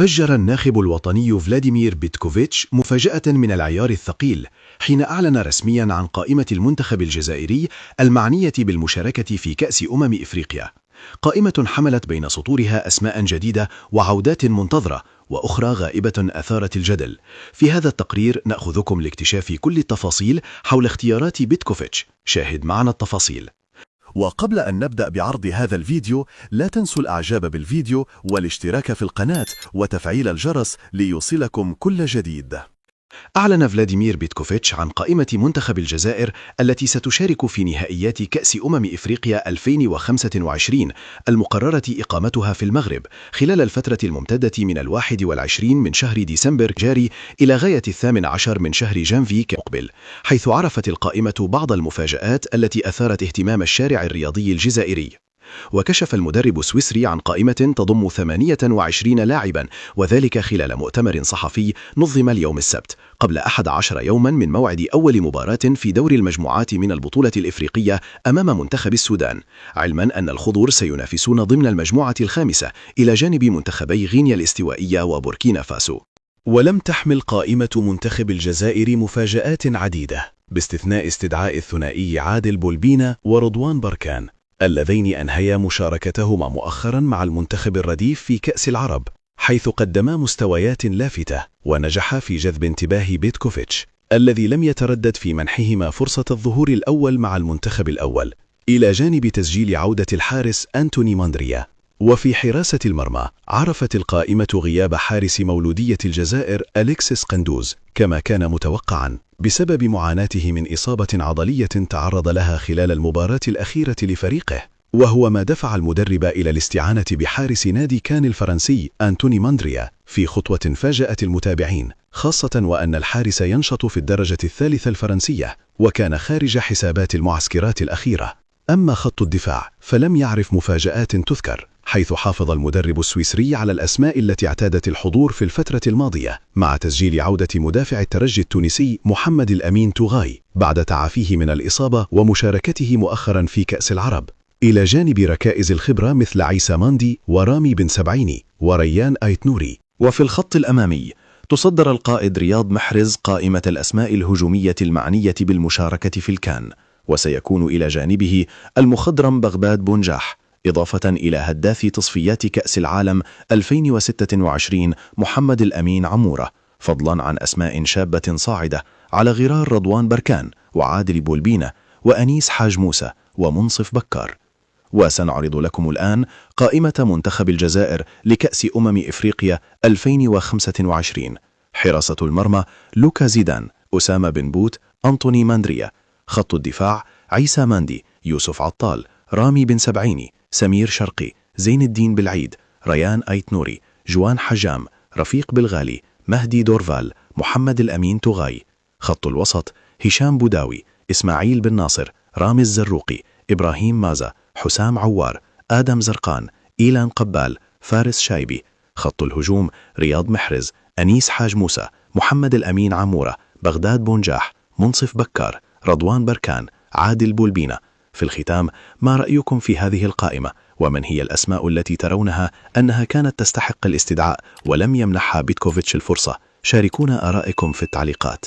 فجر الناخب الوطني فلاديمير بيتكوفيتش مفاجأة من العيار الثقيل حين أعلن رسميا عن قائمة المنتخب الجزائري المعنية بالمشاركة في كأس إفريقيا. قائمة حملت بين سطورها أسماء جديدة وعودات منتظرة وأخرى غائبة أثارت الجدل. في هذا التقرير نأخذكم لاكتشاف كل التفاصيل حول اختيارات بيتكوفيتش. شاهد معنا التفاصيل. وقبل أن نبدأ بعرض هذا الفيديو لا تنسوا الإعجاب بالفيديو والاشتراك في القناة وتفعيل الجرس ليوصلكم كل جديد. أعلن فلاديمير بيتكوفيتش عن قائمة منتخب الجزائر التي ستشارك في نهائيات كأس إفريقيا 2025 المقررة إقامتها في المغرب خلال الفترة الممتدة من 21 من شهر ديسمبر جاري إلى غاية 18 من شهر جانفي مقبل، حيث عرفت القائمة بعض المفاجآت التي أثارت اهتمام الشارع الرياضي الجزائري. وكشف المدرب السويسري عن قائمة تضم 28 لاعبا، وذلك خلال مؤتمر صحفي نظم اليوم السبت قبل 11 يوما من موعد أول مباراة في دور المجموعات من البطولة الإفريقية أمام منتخب السودان، علما أن الخضر سينافسون ضمن المجموعة الخامسة إلى جانب منتخبي غينيا الاستوائية وبوركينا فاسو. ولم تحمل قائمة منتخب الجزائر مفاجآت عديدة باستثناء استدعاء الثنائي عادل بولبينا ورضوان بركان اللذين أنهيا مشاركتهما مؤخرا مع المنتخب الرديف في كأس العرب، حيث قدما مستويات لافتة ونجح في جذب انتباه بيتكوفيتش الذي لم يتردد في منحهما فرصة الظهور الأول مع المنتخب الأول، إلى جانب تسجيل عودة الحارس أنتوني ماندريا. وفي حراسة المرمى عرفت القائمة غياب حارس مولودية الجزائر أليكسيس قندوز كما كان متوقعا بسبب معاناته من إصابة عضلية تعرض لها خلال المباراة الأخيرة لفريقه، وهو ما دفع المدرب إلى الاستعانة بحارس نادي كان الفرنسي أنتوني ماندريا في خطوة فاجأت المتابعين، خاصة وأن الحارس ينشط في الدرجة الثالثة الفرنسية وكان خارج حسابات المعسكرات الأخيرة. أما خط الدفاع فلم يعرف مفاجآت تذكر، حيث حافظ المدرب السويسري على الأسماء التي اعتادت الحضور في الفترة الماضية، مع تسجيل عودة مدافع الترجي التونسي محمد الأمين توغاي بعد تعافيه من الإصابة ومشاركته مؤخرا في كأس العرب، إلى جانب ركائز الخبرة مثل عيسى ماندي ورامي بن سبعيني وريان آيت نوري. وفي الخط الأمامي تصدر القائد رياض محرز قائمة الأسماء الهجومية المعنية بالمشاركة في الكان، وسيكون إلى جانبه المخضرم بغداد بونجاح، إضافة إلى هداف تصفيات كأس العالم 2026 محمد الأمين عمورة، فضلا عن أسماء شابة صاعدة على غرار رضوان بركان وعادل بولبينا وأنيس حاج موسى ومنصف بكار. وسنعرض لكم الآن قائمة منتخب الجزائر لكأس إفريقيا 2025. حراسة المرمى لوكا زيدان، أسامة بن بوت، أنطوني ماندريا. خط الدفاع عيسى ماندي، يوسف عطال، رامي بن سبعيني، سمير شرقي، زين الدين بالعيد، ريان آيت نوري، جوان حجام، رفيق بالغالي، مهدي دورفال، محمد الأمين توغاي. خط الوسط هشام بوداوي، إسماعيل بن ناصر، رامي الزروقي، إبراهيم مازا، حسام عوار، آدم زرقان، إيلان قبال، فارس شايبي. خط الهجوم رياض محرز، أنيس حاج موسى، محمد الأمين عمورة، بغداد بونجاح، منصف بكار، رضوان بركان، عادل بولبينا. في الختام، ما رأيكم في هذه القائمة؟ ومن هي الأسماء التي ترونها أنها كانت تستحق الاستدعاء ولم يمنحها بيتكوفيتش الفرصة؟ شاركونا آرائكم في التعليقات.